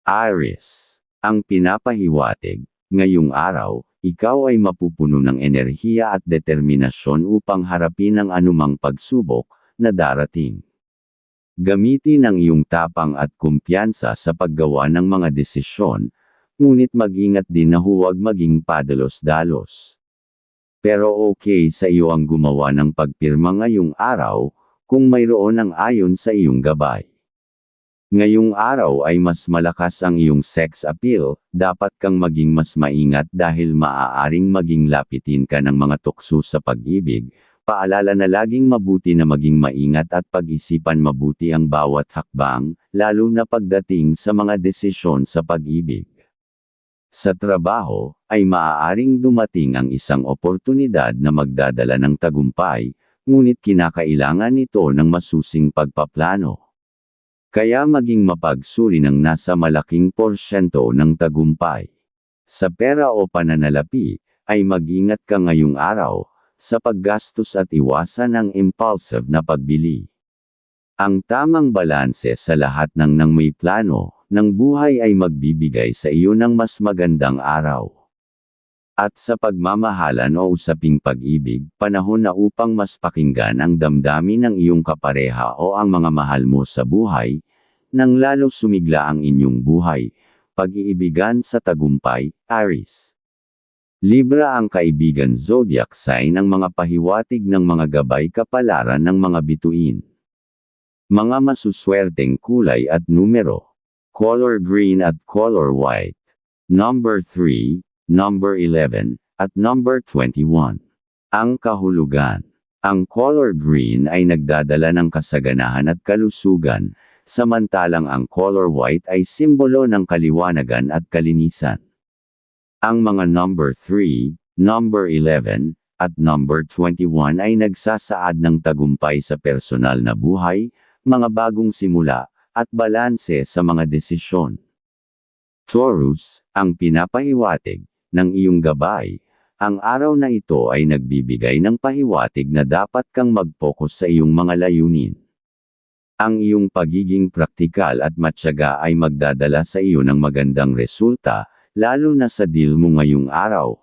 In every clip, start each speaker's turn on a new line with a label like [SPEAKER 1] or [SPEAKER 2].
[SPEAKER 1] Aries. Ang pinapahiwatig, ngayong araw, ikaw ay mapupuno ng enerhiya at determinasyon upang harapin ang anumang pagsubok na darating. Gamitin ang iyong tapang at kumpiyansa sa paggawa ng mga desisyon, ngunit mag-ingat din na huwag maging padalos-dalos. Pero okay sa iyo ang gumawa ng pagpirma ngayong araw, kung mayroon ang ayon sa iyong gabay. Ngayong araw ay mas malakas ang iyong sex appeal, dapat kang maging mas maingat dahil maaaring maging lapitin ka ng mga tukso sa pag-ibig. Paalala na laging mabuti na maging maingat at pag-isipan mabuti ang bawat hakbang, lalo na pagdating sa mga desisyon sa pag-ibig. Sa trabaho, ay maaaring dumating ang isang oportunidad na magdadala ng tagumpay, ngunit kinakailangan ito ng masusing pagpaplano. Kaya maging mapagsuri ng nasa malaking porsyento ng tagumpay. Sa pera o pananalapi, ay mag-ingat ka ngayong araw, sa paggastos at iwasan ang impulsive na pagbili. Ang tamang balanse sa lahat ng may plano, ng buhay ay magbibigay sa iyo ng mas magandang araw. At sa pagmamahalan o usaping pag-ibig, panahon na upang mas pakinggan ang damdamin ng iyong kapareha o ang mga mahal mo sa buhay, nang lalo sumigla ang inyong buhay. Pag-iibigan sa tagumpay, Aries. Libra ang kaibigan zodiac sign ng mga pahiwatig ng mga gabay kapalaran ng mga bituin. Mga masuswerteng kulay at numero. Color green at color white. Number 3, number 11, at number 21. Ang kahulugan. Ang color green ay nagdadala ng kasaganahan at kalusugan, samantalang ang color white ay simbolo ng kaliwanagan at kalinisan. Ang mga number 3, number 11, at number 21 ay nagsasaad ng tagumpay sa personal na buhay, mga bagong simula, at balanse sa mga desisyon. Taurus, ang pinapahiwatig ng iyong gabay. Ang araw na ito ay nagbibigay ng pahiwatig na dapat kang mag-focus sa iyong mga layunin. Ang iyong pagiging praktikal at matyaga ay magdadala sa iyo ng magandang resulta, lalo na sa deal mo ngayong araw.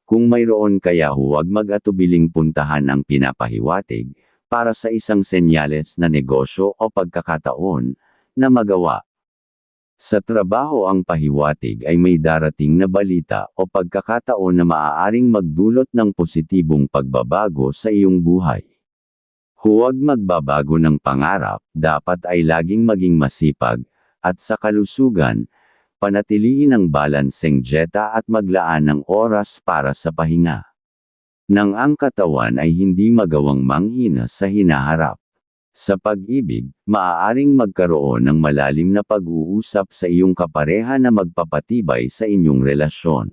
[SPEAKER 1] Kung mayroon kaya huwag mag-atubiling puntahan ang pinapahiwatig, para sa isang senyales na negosyo o pagkakataon, na magawa. Sa trabaho ang pahiwatig ay may darating na balita o pagkakataon na maaaring magdulot ng positibong pagbabago sa iyong buhay. Huwag magbabago ng pangarap, dapat ay laging maging masipag, at sa kalusugan, panatilihin ang balanseng dieta at maglaan ng oras para sa pahinga. Nang ang katawan ay hindi magawang manghina sa hinaharap. Sa pag-ibig, maaaring magkaroon ng malalim na pag-uusap sa iyong kapareha na magpapatibay sa inyong relasyon.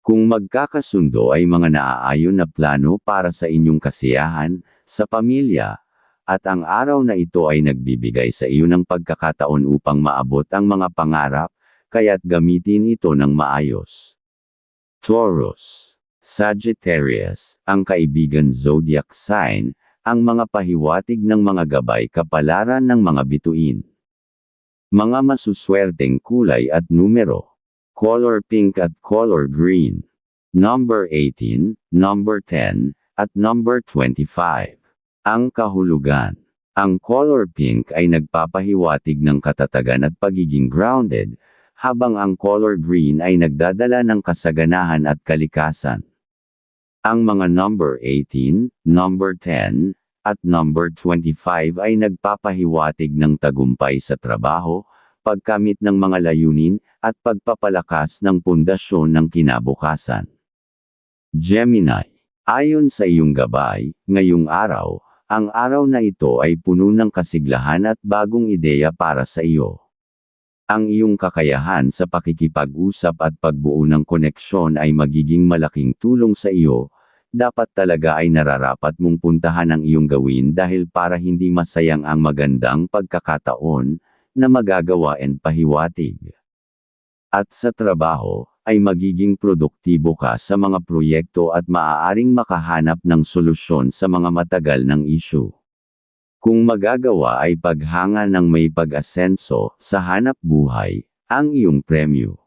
[SPEAKER 1] Kung magkakasundo ay mga naaayon na plano para sa inyong kasiyahan, sa pamilya, at ang araw na ito ay nagbibigay sa iyo ng pagkakataon upang maabot ang mga pangarap, kaya't gamitin ito ng maayos. Taurus. Sagittarius, ang kaibigan zodiac sign, ang mga pahiwatig ng mga gabay kapalaran ng mga bituin. Mga masuswerteng kulay at numero. Color pink at color green. Number 18, number 10, at number 25. Ang kahulugan. Ang color pink ay nagpapahiwatig ng katatagan at pagiging grounded, habang ang color green ay nagdadala ng kasaganahan at kalikasan. Ang mga number 18, number 10, at number 25 ay nagpapahiwatig ng tagumpay sa trabaho, pagkamit ng mga layunin, at pagpapalakas ng pundasyon ng kinabukasan. Gemini. Ayon sa iyong gabay, ngayong araw, ang araw na ito ay puno ng kasiglahan at bagong ideya para sa iyo. Ang iyong kakayahan sa pakikipag-usap at pagbuo ng koneksyon ay magiging malaking tulong sa iyo. Dapat talaga ay nararapat mong puntahan ang iyong gawin dahil para hindi masayang ang magandang pagkakataon na magagawa and pahiwatig. At sa trabaho, ay magiging produktibo ka sa mga proyekto at maaaring makahanap ng solusyon sa mga matagal ng issue. Kung magagawa ay paghanga ng may pag-asenso sa hanap buhay, ang iyong premyo.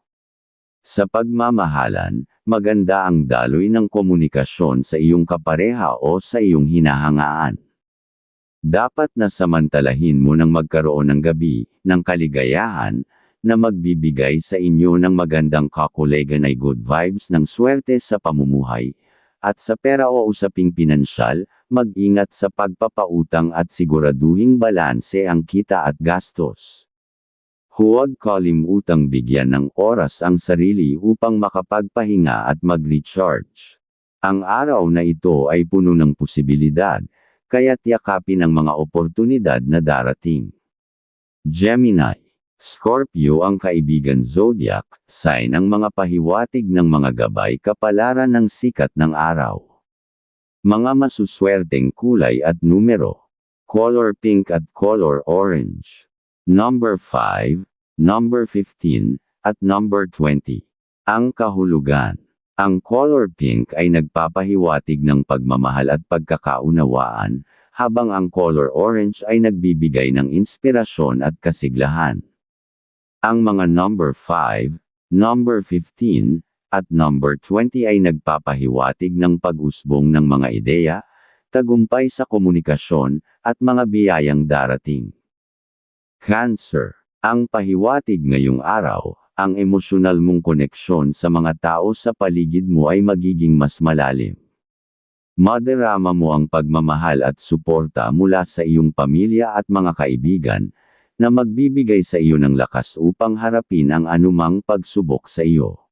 [SPEAKER 1] Sa pagmamahalan, maganda ang daloy ng komunikasyon sa iyong kapareha o sa iyong hinahangaan. Dapat na samantalahin mo ng magkaroon ng gabi, ng kaligayahan, na magbibigay sa inyo ng magandang kakulegan ay good vibes ng swerte sa pamumuhay, at sa pera o usaping pinansyal, mag-ingat sa pagpapautang at siguraduhing balanse ang kita at gastos. Huwag kalimutang bigyan ng oras ang sarili upang makapagpahinga at mag-recharge. Ang araw na ito ay puno ng posibilidad, kaya't yakapin ang mga oportunidad na darating. Gemini, Scorpio ang kaibigan zodiac, sign ang mga pahiwatig ng mga gabay kapalaran ng sikat ng araw. Mga masuswerteng kulay at numero. Color pink at color orange. Number 5, number 15, at number 20. Ang kahulugan. Ang color pink ay nagpapahiwatig ng pagmamahal at pagkakaunawaan, habang ang color orange ay nagbibigay ng inspirasyon at kasiglahan. Ang mga number 5, number 15, at number 20 ay nagpapahiwatig ng pag-usbong ng mga ideya, tagumpay sa komunikasyon, at mga biyayang darating. Cancer. Ang pahiwatig ngayong araw, ang emosyonal mong koneksyon sa mga tao sa paligid mo ay magiging mas malalim. Madarama mo ang pagmamahal at suporta mula sa iyong pamilya at mga kaibigan, na magbibigay sa iyo ng lakas upang harapin ang anumang pagsubok sa iyo.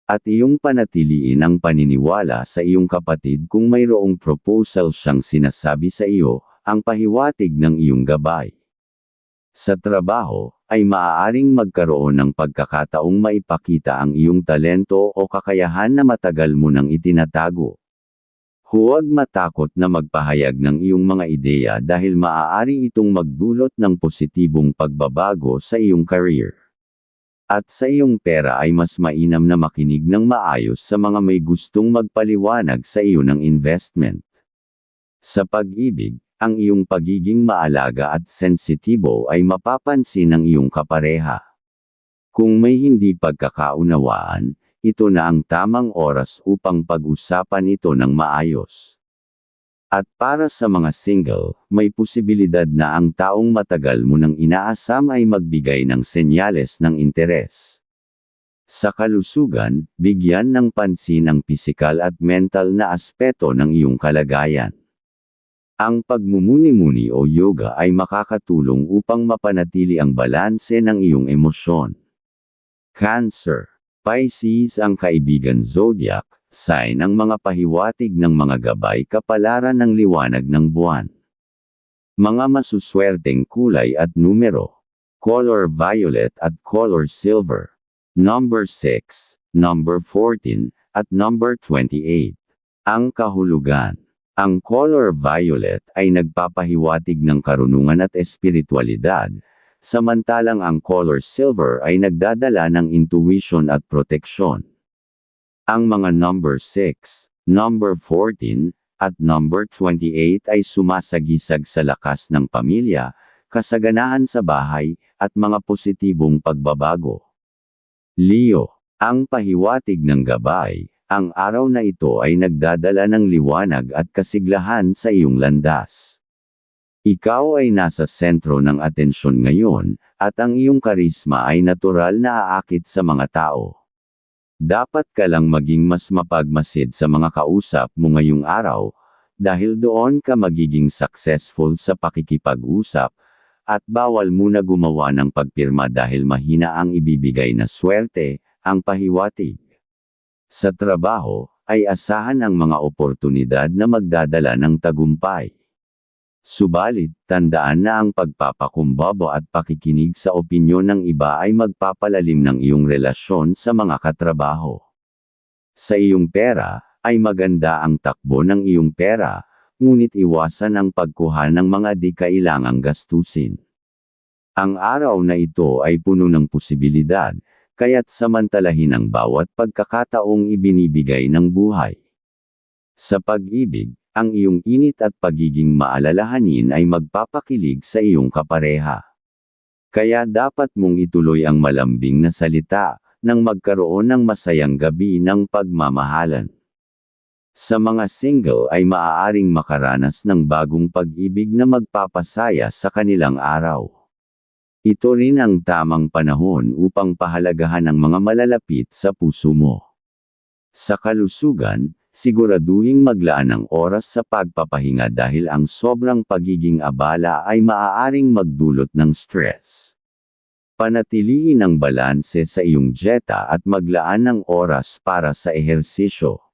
[SPEAKER 1] At iyong panatiliin ang paniniwala sa iyong kapatid kung mayroong proposal siyang sinasabi sa iyo, ang pahiwatig ng iyong gabay. Sa trabaho, ay maaaring magkaroon ng pagkakataong maipakita ang iyong talento o kakayahan na matagal mo nang itinatago. Huwag matakot na magpahayag ng iyong mga ideya dahil maaari itong magdulot ng positibong pagbabago sa iyong career. At sa iyong pera ay mas mainam na makinig ng maayos sa mga may gustong magpaliwanag sa iyo ng investment. Sa pag-ibig, ang iyong pagiging maalaga at sensitibo ay mapapansin ng iyong kapareha. Kung may hindi pagkakaunawaan, ito na ang tamang oras upang pag-usapan ito ng maayos. At para sa mga single, may posibilidad na ang taong matagal mo nang inaasam ay magbigay ng senyales ng interes. Sa kalusugan, bigyan ng pansin ang pisikal at mental na aspeto ng iyong kalagayan. Ang pagmumuni-muni o yoga ay makakatulong upang mapanatili ang balanse ng iyong emosyon. Cancer. Pisces ang kaibigan zodiac, sign ang mga pahiwatig ng mga gabay kapalaran ng liwanag ng buwan. Mga masuswerteng kulay at numero. Color violet at color silver. Number 6, number 14, at number 28. Ang kahulugan. Ang color violet ay nagpapahiwatig ng karunungan at espiritualidad, samantalang ang color silver ay nagdadala ng intuition at proteksyon. Ang mga number 6, number 14, at number 28 ay sumasagisag sa lakas ng pamilya, kasaganahan sa bahay, at mga positibong pagbabago. Leo, ang pahiwatig ng gabay. Ang araw na ito ay nagdadala ng liwanag at kasiglahan sa iyong landas. Ikaw ay nasa sentro ng atensyon ngayon, at ang iyong karisma ay natural na aakit sa mga tao. Dapat ka lang maging mas mapagmasid sa mga kausap mo ngayong araw, dahil doon ka magiging successful sa pakikipag-usap, at bawal muna gumawa ng pagpirma dahil mahina ang ibibigay na swerte, ang pahiwatig. Sa trabaho, ay asahan ang mga oportunidad na magdadala ng tagumpay. Subalit, tandaan na ang pagpapakumbaba at pakikinig sa opinyon ng iba ay magpapalalim ng iyong relasyon sa mga katrabaho. Sa iyong pera, ay maganda ang takbo ng iyong pera, ngunit iwasan ang pagkuha ng mga di kailangang gastusin. Ang araw na ito ay puno ng posibilidad, kaya't samantalahin ang bawat pagkakataong ibinibigay ng buhay. Sa pag-ibig, ang iyong init at pagiging maalalahanin ay magpapakilig sa iyong kapareha. Kaya dapat mong ituloy ang malambing na salita, nang magkaroon ng masayang gabi ng pagmamahalan. Sa mga single ay maaaring makaranas ng bagong pag-ibig na magpapasaya sa kanilang araw. Ito rin ang tamang panahon upang pahalagahan ang mga malalapit sa puso mo. Sa kalusugan, siguraduhing maglaan ng oras sa pagpapahinga dahil ang sobrang pagiging abala ay maaaring magdulot ng stress. Panatilihin ang balanse sa iyong dieta at maglaan ng oras para sa ehersisyo.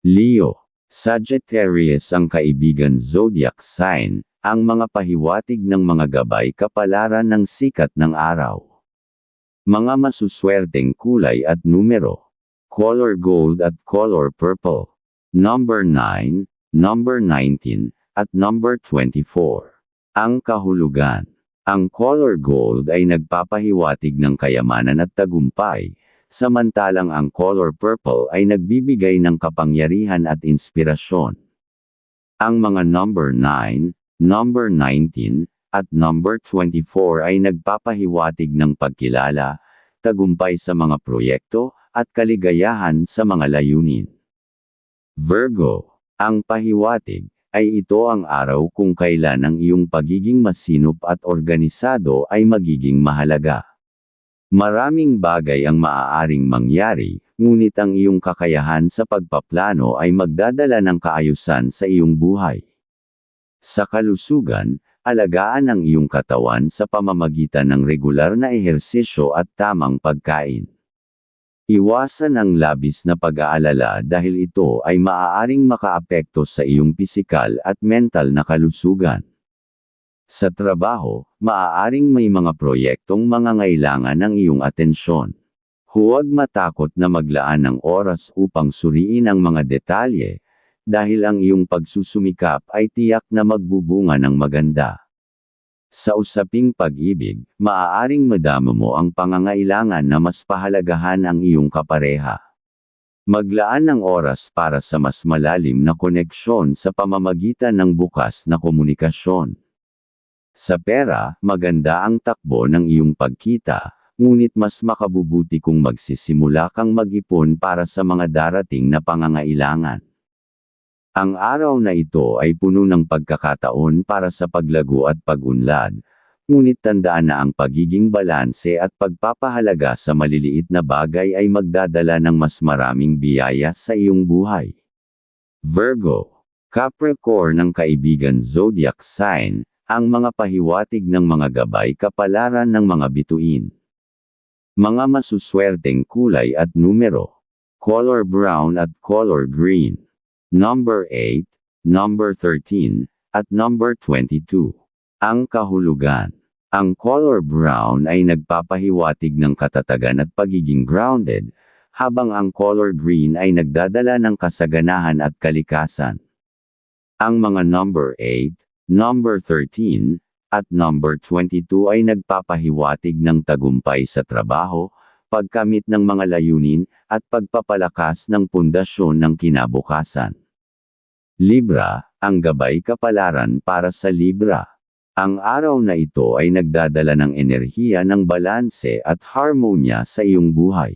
[SPEAKER 1] Leo, Sagittarius ang kaibigan zodiac sign, ang mga pahiwatig ng mga gabay kapalaran ng sikat ng araw. Mga masuswerteng kulay at numero. Color gold at color purple. Number 9, number 19, at number 24. Ang kahulugan. Ang color gold ay nagpapahiwatig ng kayamanan at tagumpay, samantalang ang color purple ay nagbibigay ng kapangyarihan at inspirasyon. Ang mga number 9, number 19, at number 24 ay nagpapahiwatig ng pagkilala, tagumpay sa mga proyekto, at kaligayahan sa mga layunin. Virgo, ang pahiwatig, ay ito ang araw kung kailan ang iyong pagiging masinop at organisado ay magiging mahalaga. Maraming bagay ang maaaring mangyari, ngunit ang iyong kakayahan sa pagpaplano ay magdadala ng kaayusan sa iyong buhay. Sa kalusugan, alagaan ang iyong katawan sa pamamagitan ng regular na ehersisyo at tamang pagkain. Iwasan ang labis na pag-aalala dahil ito ay maaaring makaapekto sa iyong pisikal at mental na kalusugan. Sa trabaho, maaaring may mga proyektong mangangailangan ng iyong atensyon. Huwag matakot na maglaan ng oras upang suriin ang mga detalye, dahil ang iyong pagsusumikap ay tiyak na magbubunga ng maganda. Sa usaping pag-ibig, maaaring madama mo ang pangangailangan na mas pahalagahan ang iyong kapareha. Maglaan ng oras para sa mas malalim na koneksyon sa pamamagitan ng bukas na komunikasyon. Sa pera, maganda ang takbo ng iyong pagkita, ngunit mas makabubuti kung magsisimula kang mag-ipon para sa mga darating na pangangailangan. Ang araw na ito ay puno ng pagkakataon para sa paglago at pag-unlad, ngunit tandaan na ang pagiging balanse at pagpapahalaga sa maliliit na bagay ay magdadala ng mas maraming biyaya sa iyong buhay. Virgo, Capricorn ang kaibigan zodiac sign, ang mga pahiwatig ng mga gabay kapalaran ng mga bituin. Mga masuswerteng kulay at numero. Color brown at color green. Number 8, number 13, at number 22. Ang kahulugan. Ang color brown ay nagpapahiwatig ng katatagan at pagiging grounded, habang ang color green ay nagdadala ng kasaganahan at kalikasan. Ang mga number 8, number 13, at number 22 ay nagpapahiwatig ng tagumpay sa trabaho, pagkamit ng mga layunin, at pagpapalakas ng pundasyon ng kinabukasan. Libra, ang gabay kapalaran para sa Libra. Ang araw na ito ay nagdadala ng enerhiya ng balanse at harmonya sa iyong buhay.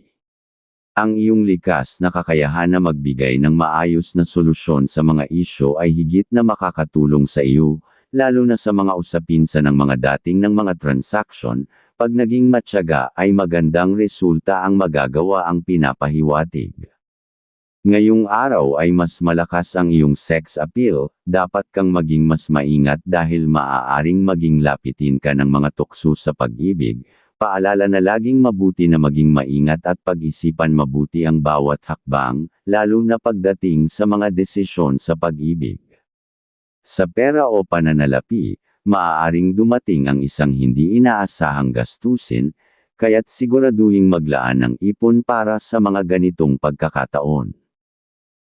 [SPEAKER 1] Ang iyong likas na kakayahan na magbigay ng maayos na solusyon sa mga isyu ay higit na makakatulong sa iyo, lalo na sa mga usapin sa ng mga dating ng mga transaksyon, pag naging matyaga ay magandang resulta ang magagawa ang pinapahiwatig. Ngayong araw ay mas malakas ang iyong sex appeal, dapat kang maging mas maingat dahil maaaring maging lapitin ka ng mga tukso sa pag-ibig. Paalala na laging mabuti na maging maingat at pag-isipan mabuti ang bawat hakbang, lalo na pagdating sa mga desisyon sa pag-ibig. Sa pera o pananalapi, maaaring dumating ang isang hindi inaasahang gastusin, kaya't siguraduhing maglaan ng ipon para sa mga ganitong pagkakataon.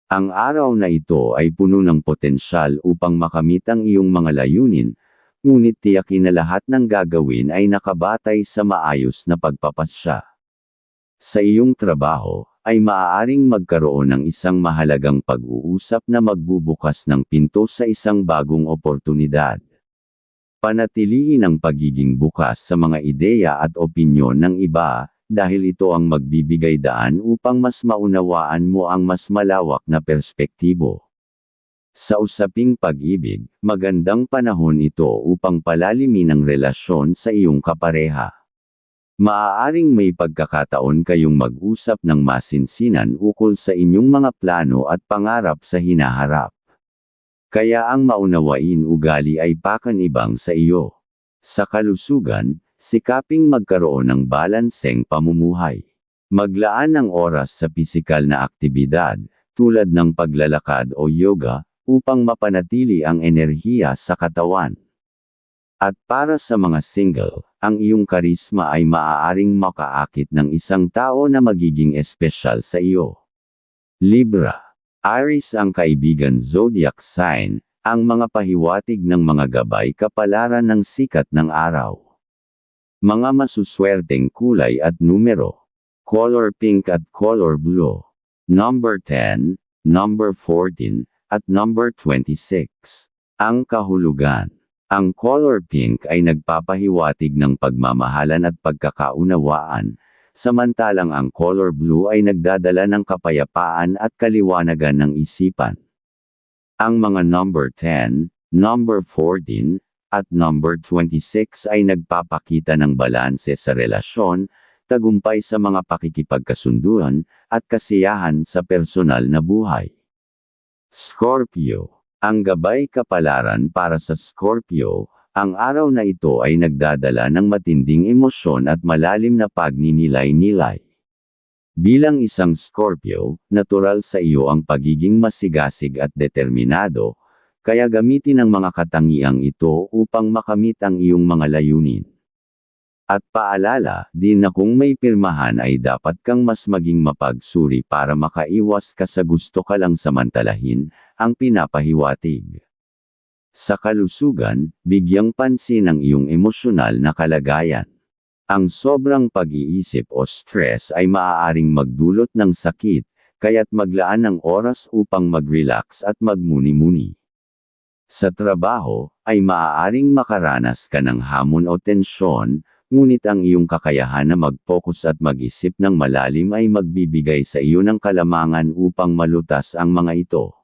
[SPEAKER 1] Ang araw na ito ay puno ng potensyal upang makamit ang iyong mga layunin, ngunit tiyakin na lahat ng gagawin ay nakabatay sa maayos na pagpapasya. Sa iyong trabaho, ay maaaring magkaroon ng isang mahalagang pag-uusap na magbubukas ng pinto sa isang bagong oportunidad. Panatilihin ang pagiging bukas sa mga ideya at opinyon ng iba, dahil ito ang magbibigay daan upang mas maunawaan mo ang mas malawak na perspektibo. Sa usaping pag-ibig, magandang panahon ito upang palalimin ang relasyon sa iyong kapareha. Maaaring may pagkakataon kayong mag-usap ng masinsinan ukol sa inyong mga plano at pangarap sa hinaharap. Kaya ang maunawain ugali ay pakanibang sa iyo. Sa kalusugan, sikaping magkaroon ng balanseng pamumuhay. Maglaan ng oras sa pisikal na aktibidad, tulad ng paglalakad o yoga, upang mapanatili ang enerhiya sa katawan. At para sa mga single, ang iyong karisma ay maaaring makaakit ng isang tao na magiging espesyal sa iyo. Libra. Aries ang kaibigan zodiac sign, ang mga pahiwatig ng mga gabay kapalaran ng sikat ng araw. Mga masuswerteng kulay at numero. Color pink at color blue. Number 10, number 14, at number 26. Ang kahulugan. Ang color pink ay nagpapahiwatig ng pagmamahalan at pagkakaunawaan, samantalang ang color blue ay nagdadala ng kapayapaan at kaliwanagan ng isipan. Ang mga number 10, number 14, at number 26 ay nagpapakita ng balanse sa relasyon, tagumpay sa mga pakikipagkasunduan, at kasiyahan sa personal na buhay. Scorpio. Ang gabay kapalaran para sa Scorpio, ang araw na ito ay nagdadala ng matinding emosyon at malalim na pagninilay-nilay. Bilang isang Scorpio, natural sa iyo ang pagiging masigasig at determinado, kaya gamitin ang mga katangiang ito upang makamit ang iyong mga layunin. At paalala, din na kung may pirmahan ay dapat kang mas maging mapagsuri para makaiwas ka sa gusto ka lang samantalahin, ang pinapahiwatig. Sa kalusugan, bigyang pansin ang iyong emosyonal na kalagayan. Ang sobrang pag-iisip o stress ay maaaring magdulot ng sakit, kaya't maglaan ng oras upang mag-relax at magmuni-muni. Sa trabaho, ay maaaring makaranas ka ng hamon o tensyon, ngunit ang iyong kakayahan na mag-focus at mag-isip ng malalim ay magbibigay sa iyo ng kalamangan upang malutas ang mga ito.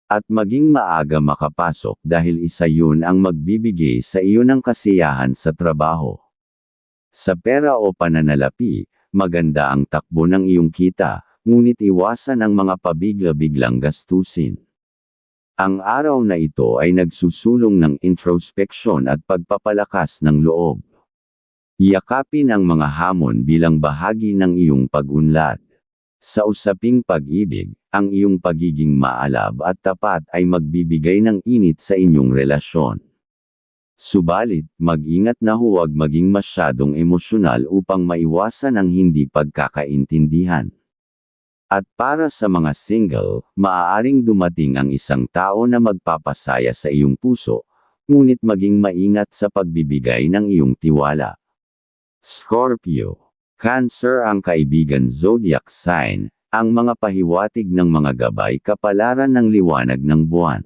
[SPEAKER 1] At maging maaga makapasok dahil isa yun ang magbibigay sa iyo ng kasiyahan sa trabaho. Sa pera o pananalapi, maganda ang takbo ng iyong kita, ngunit iwasan ang mga pabigla-biglang gastusin. Ang araw na ito ay nagsusulong ng introspeksyon at pagpapalakas ng loob. Yakapin ang mga hamon bilang bahagi ng iyong pag-unlad. Sa usaping pag-ibig, ang iyong pagiging maalab at tapat ay magbibigay ng init sa inyong relasyon. Subalit, mag-ingat na huwag maging masyadong emosyonal upang maiwasan ang hindi pagkakaintindihan. At para sa mga single, maaaring dumating ang isang tao na magpapasaya sa iyong puso, ngunit maging maingat sa pagbibigay ng iyong tiwala. Scorpio. Cancer ang kaibigan zodiac sign, ang mga pahiwatig ng mga gabay kapalaran ng liwanag ng buwan.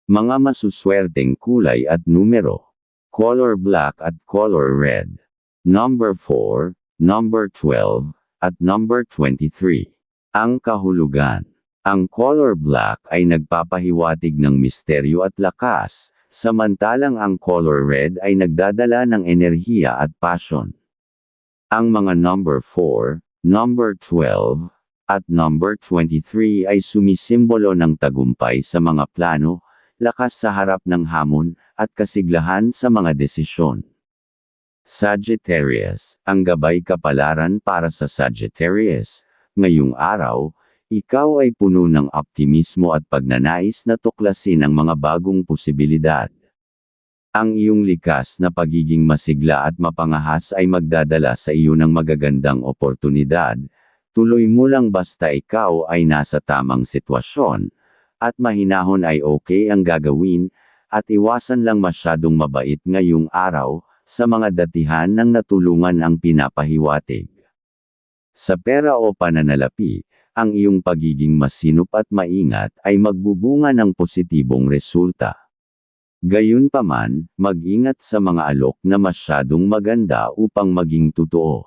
[SPEAKER 1] Mga masuswerteng kulay at numero. Color black at color red. Number 4, number 12, at number 23. Ang kahulugan. Ang color black ay nagpapahiwatig ng misteryo at lakas, samantalang ang color red ay nagdadala ng enerhiya at passion. Ang mga number 4, number 12, at number 23 ay sumisimbolo ng tagumpay sa mga plano, lakas sa harap ng hamon, at kasiglahan sa mga desisyon. Sagittarius, ang gabay kapalaran para sa Sagittarius. Ngayong araw, ikaw ay puno ng optimismo at pagnanais na tuklasin ang mga bagong posibilidad. Ang iyong likas na pagiging masigla at mapangahas ay magdadala sa iyo ng magagandang oportunidad. Tuloy mo lang basta ikaw ay nasa tamang sitwasyon, at mahinahon ay okay ang gagawin, at iwasan lang masyadong mabait ngayong araw, sa mga datihan ng natulungan ang pinapahiwatig. Sa pera o pananalapi, ang iyong pagiging masinop at maingat ay magbubunga ng positibong resulta. Gayunpaman, mag-ingat sa mga alok na masyadong maganda upang maging totoo.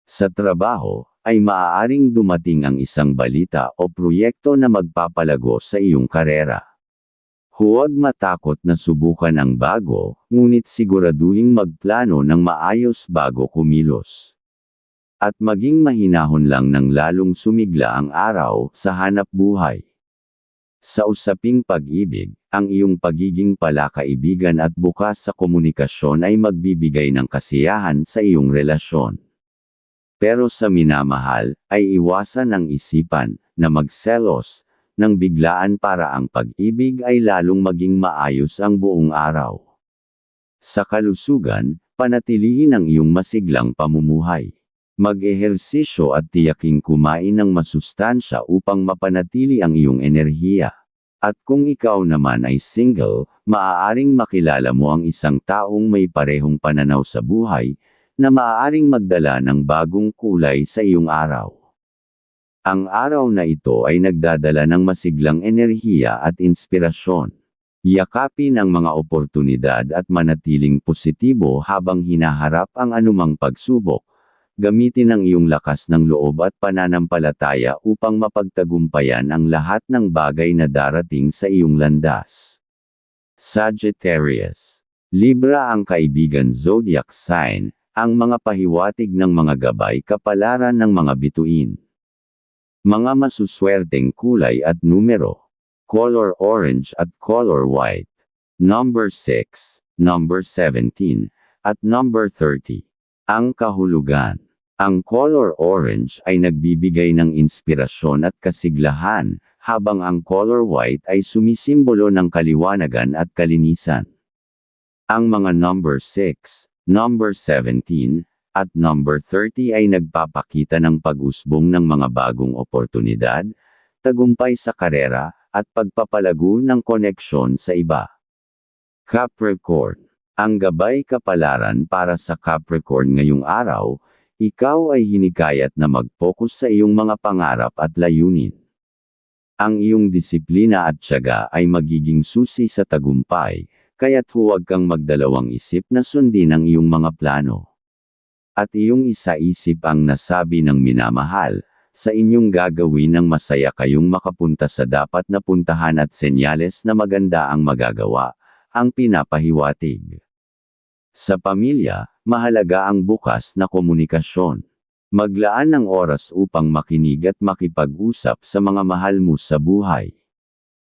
[SPEAKER 1] Sa trabaho, ay maaaring dumating ang isang balita o proyekto na magpapalago sa iyong karera. Huwag matakot na subukan ang bago, ngunit siguraduhing magplano ng maayos bago kumilos. At maging mahinahon lang ng lalong sumigla ang araw sa hanap buhay. Sa usaping pag-ibig, ang iyong pagiging palakaibigan at bukas sa komunikasyon ay magbibigay ng kasiyahan sa iyong relasyon. Pero sa minamahal, ay iwasan ang isipan na magselos ng biglaan para ang pag-ibig ay lalong maging maayos ang buong araw. Sa kalusugan, panatilihin ang iyong masiglang pamumuhay. Mag-ehersisyo at tiyaking kumain ng masustansya upang mapanatili ang iyong enerhiya. At kung ikaw naman ay single, maaaring makilala mo ang isang taong may parehong pananaw sa buhay, na maaaring magdala ng bagong kulay sa iyong araw. Ang araw na ito ay nagdadala ng masiglang enerhiya at inspirasyon. Yakapin ang mga oportunidad at manatiling positibo habang hinaharap ang anumang pagsubok. Gamitin ang iyong lakas ng loob at pananampalataya upang mapagtagumpayan ang lahat ng bagay na darating sa iyong landas. Sagittarius. Libra ang kaibigan zodiac sign, ang mga pahiwatig ng mga gabay kapalaran ng mga bituin. Mga masuswerteng kulay at numero. Color orange at color white. Number 6, number 17, at number 30. Ang kahulugan. Ang color orange ay nagbibigay ng inspirasyon at kasiglahan, habang ang color white ay sumisimbolo ng kaliwanagan at kalinisan. Ang mga number 6, number 17, at number 30 ay nagpapakita ng pag-usbong ng mga bagong oportunidad, tagumpay sa karera, at pagpapalago ng koneksyon sa iba. Capricorn. Ang gabay kapalaran para sa Capricorn ngayong araw, ikaw ay hinikayat na mag-focus sa iyong mga pangarap at layunin. Ang iyong disiplina at tiyaga ay magiging susi sa tagumpay, kaya't huwag kang magdalawang isip na sundin ang iyong mga plano. At iyong isaisip ang nasabi ng minamahal, sa inyong gagawin ng masaya kayong makapunta sa dapat na puntahan at senyales na maganda ang magagawa, ang pinapahiwatig. Sa pamilya, mahalaga ang bukas na komunikasyon. Maglaan ng oras upang makinig at makipag-usap sa mga mahal mo sa buhay.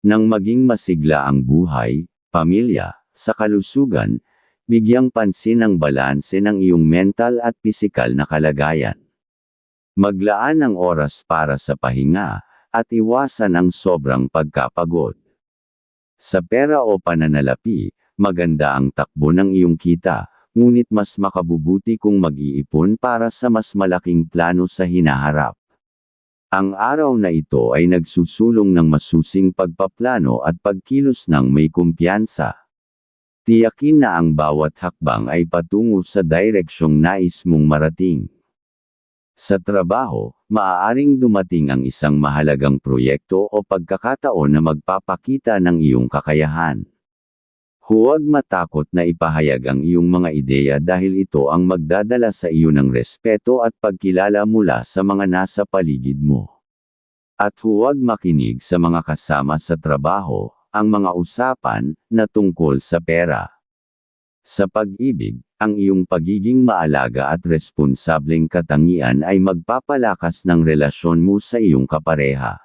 [SPEAKER 1] Nang maging masigla ang buhay, pamilya, sa kalusugan, bigyang pansin ang balanse ng iyong mental at pisikal na kalagayan. Maglaan ng oras para sa pahinga, at iwasan ang sobrang pagkapagod. Sa pera o pananalapi, maganda ang takbo ng iyong kita, ngunit mas makabubuti kung mag-iipon para sa mas malaking plano sa hinaharap. Ang araw na ito ay nagsusulong ng masusing pagpaplano at pagkilos ng may kumpiyansa. Tiyakin na ang bawat hakbang ay patungo sa direksyong nais mong marating. Sa trabaho, maaaring dumating ang isang mahalagang proyekto o pagkakataon na magpapakita ng iyong kakayahan. Huwag matakot na ipahayag ang iyong mga ideya dahil ito ang magdadala sa iyo ng respeto at pagkilala mula sa mga nasa paligid mo. At huwag makinig sa mga kasama sa trabaho, ang mga usapan na tungkol sa pera. Sa pag-ibig, ang iyong pagiging maalaga at responsableng katangian ay magpapalakas ng relasyon mo sa iyong kapareha.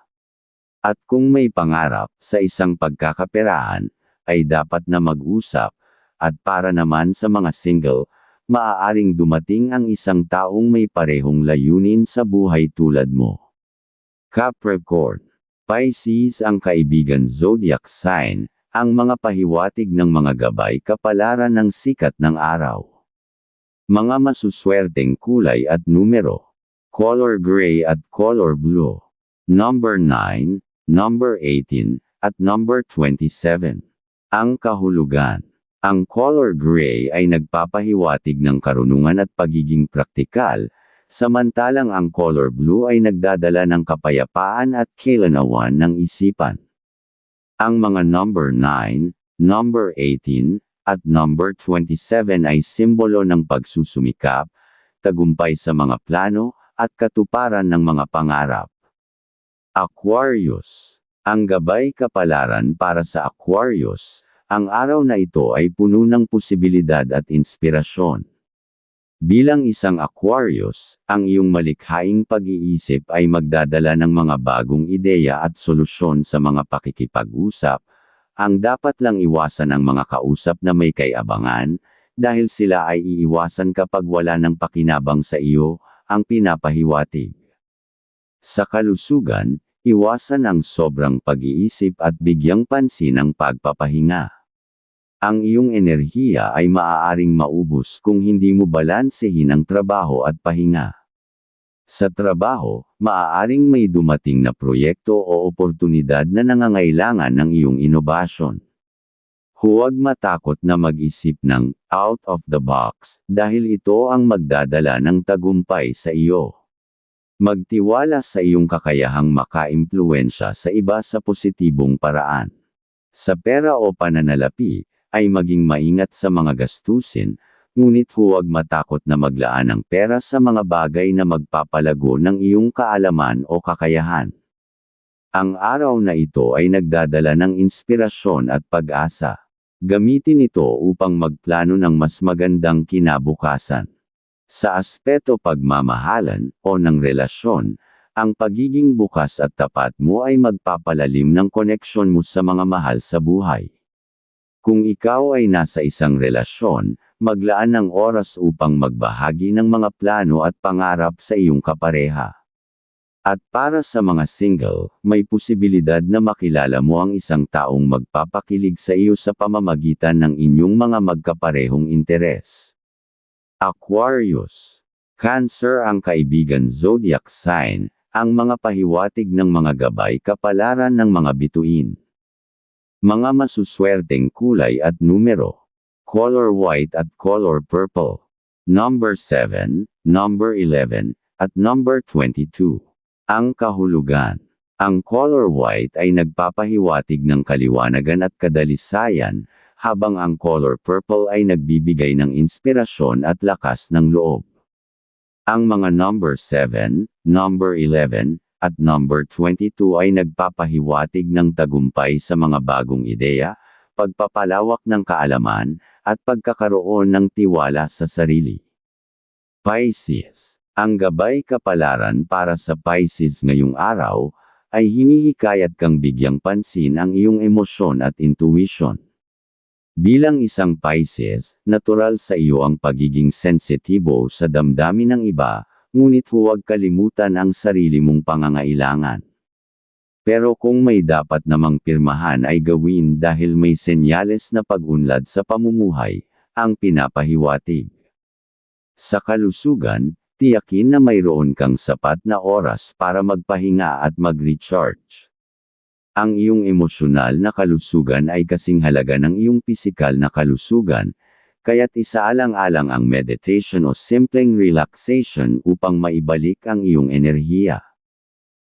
[SPEAKER 1] At kung may pangarap sa isang pagkakaperahan, ay dapat na mag-usap, at para naman sa mga single, maaaring dumating ang isang taong may parehong layunin sa buhay tulad mo. Capricorn. Pisces ang kaibigan zodiac sign, ang mga pahiwatig ng mga gabay kapalaran ng sikat ng araw. Mga masuswerteng kulay at numero. Color gray at color blue. Number 9, number 18, at number 27. Ang kahulugan. Ang color gray ay nagpapahiwatig ng karunungan at pagiging praktikal, samantalang ang color blue ay nagdadala ng kapayapaan at kailanawan ng isipan. Ang mga number 9, number 18, at number 27 ay simbolo ng pagsusumikap, tagumpay sa mga plano, at katuparan ng mga pangarap. Aquarius. Ang gabay kapalaran para sa Aquarius, ang araw na ito ay puno ng posibilidad at inspirasyon. Bilang isang Aquarius, ang iyong malikhaing pag-iisip ay magdadala ng mga bagong ideya at solusyon sa mga pakikipag-usap. Ang dapat lang iwasan ang mga kausap na may kay-abangan, dahil sila ay iiwasan kapag wala ng pakinabang sa iyo, ang pinapahiwatig. Sa kalusugan, iwasan ang sobrang pag-iisip at bigyang pansin ang pagpapahinga. Ang iyong enerhiya ay maaaring maubos kung hindi mo balansehin ang trabaho at pahinga. Sa trabaho, maaaring may dumating na proyekto o oportunidad na nangangailangan ng iyong inobasyon. Huwag matakot na mag-isip ng out of the box, dahil ito ang magdadala ng tagumpay sa iyo. Magtiwala sa iyong kakayahang makaimpluwensya sa iba sa positibong paraan. Sa pera o pananalapi, ay maging maingat sa mga gastusin, ngunit huwag matakot na maglaan ng pera sa mga bagay na magpapalago ng iyong kaalaman o kakayahan. Ang araw na ito ay nagdadala ng inspirasyon at pag-asa. Gamitin ito upang magplano ng mas magandang kinabukasan. Sa aspeto pagmamahalan o ng relasyon, ang pagiging bukas at tapat mo ay magpapalalim ng koneksyon mo sa mga mahal sa buhay. Kung ikaw ay nasa isang relasyon, maglaan ng oras upang magbahagi ng mga plano at pangarap sa iyong kapareha. At para sa mga single, may posibilidad na makilala mo ang isang taong magpapakilig sa iyo sa pamamagitan ng inyong mga magkaparehong interes. Aquarius. Cancer ang kaibigan zodiac sign, ang mga pahiwatig ng mga gabay kapalaran ng mga bituin. Mga masuswerteng kulay at numero. Color white at color purple. Number 7, number 11, at number 22. Ang kahulugan. Ang color white ay nagpapahiwatig ng kaliwanagan at kadalisayan, habang ang color purple ay nagbibigay ng inspirasyon at lakas ng loob. Ang mga number 7, number 11, at number 22 ay nagpapahiwatig ng tagumpay sa mga bagong ideya, pagpapalawak ng kaalaman, at pagkakaroon ng tiwala sa sarili. Pisces. Ang gabay kapalaran para sa Pisces ngayong araw, ay hinihikayat kang bigyang pansin ang iyong emosyon at intuition. Bilang isang Pisces, natural sa iyo ang pagiging sensitibo sa damdamin ng iba, ngunit huwag kalimutan ang sarili mong pangangailangan. Pero kung may dapat namang pirmahan ay gawin dahil may senyales na pag-unlad sa pamumuhay, ang pinapahiwatig. Sa kalusugan, tiyakin na mayroon kang sapat na oras para magpahinga at mag-recharge. Ang iyong emosyonal na kalusugan ay kasing halaga ng iyong pisikal na kalusugan, kaya't isaalang-alang ang meditation o simpleng relaxation upang maibalik ang iyong enerhiya.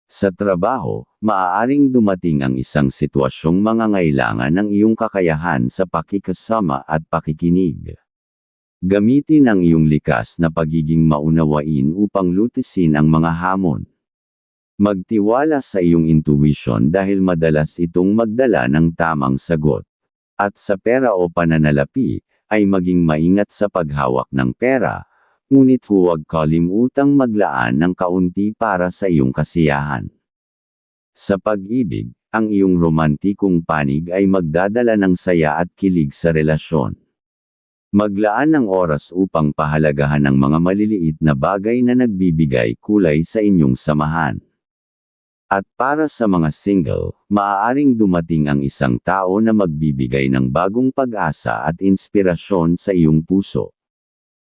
[SPEAKER 1] Sa trabaho, maaaring dumating ang isang sitwasyong mangangailangan ng iyong kakayahan sa pakikasama at pakikinig. Gamitin ang iyong likas na pagiging maunawain upang lutisin ang mga hamon. Magtiwala sa iyong intuition dahil madalas itong magdala ng tamang sagot. At sa pera o pananalapi, ay maging maingat sa paghawak ng pera, ngunit huwag kalimutang maglaan ng kaunti para sa iyong kasiyahan. Sa pag-ibig, ang iyong romantikong panig ay magdadala ng saya at kilig sa relasyon. Maglaan ng oras upang pahalagahan ang mga maliliit na bagay na nagbibigay kulay sa inyong samahan. At para sa mga single, maaaring dumating ang isang tao na magbibigay ng bagong pag-asa at inspirasyon sa iyong puso.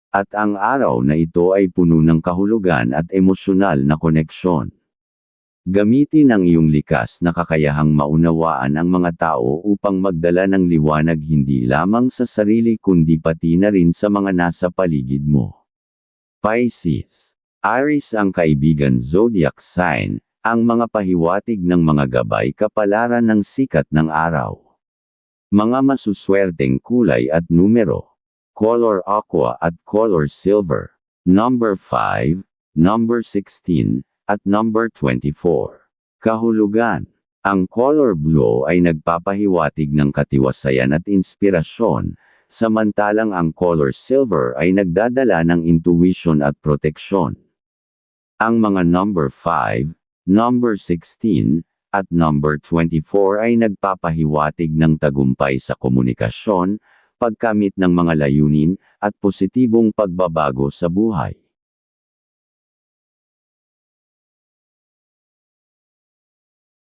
[SPEAKER 1] At ang araw na ito ay puno ng kahulugan at emosyonal na koneksyon. Gamitin ang iyong likas na kakayahang maunawaan ang mga tao upang magdala ng liwanag hindi lamang sa sarili kundi pati na rin sa mga nasa paligid mo. Pisces. Aries ang kaibigan zodiac sign, ang mga pahiwatig ng mga gabay kapalaran ng sikat ng araw. Mga masuswerteng kulay at numero. Color aqua at color silver. Number 5, number 16, at number 24. Kahulugan. Ang color blue ay nagpapahiwatig ng katiwasayan at inspirasyon, samantalang ang color silver ay nagdadala ng intuition at proteksyon. Ang mga number 5, number 16, at number 24 ay nagpapahiwatig ng tagumpay sa komunikasyon, pagkamit ng mga layunin, at positibong pagbabago sa buhay.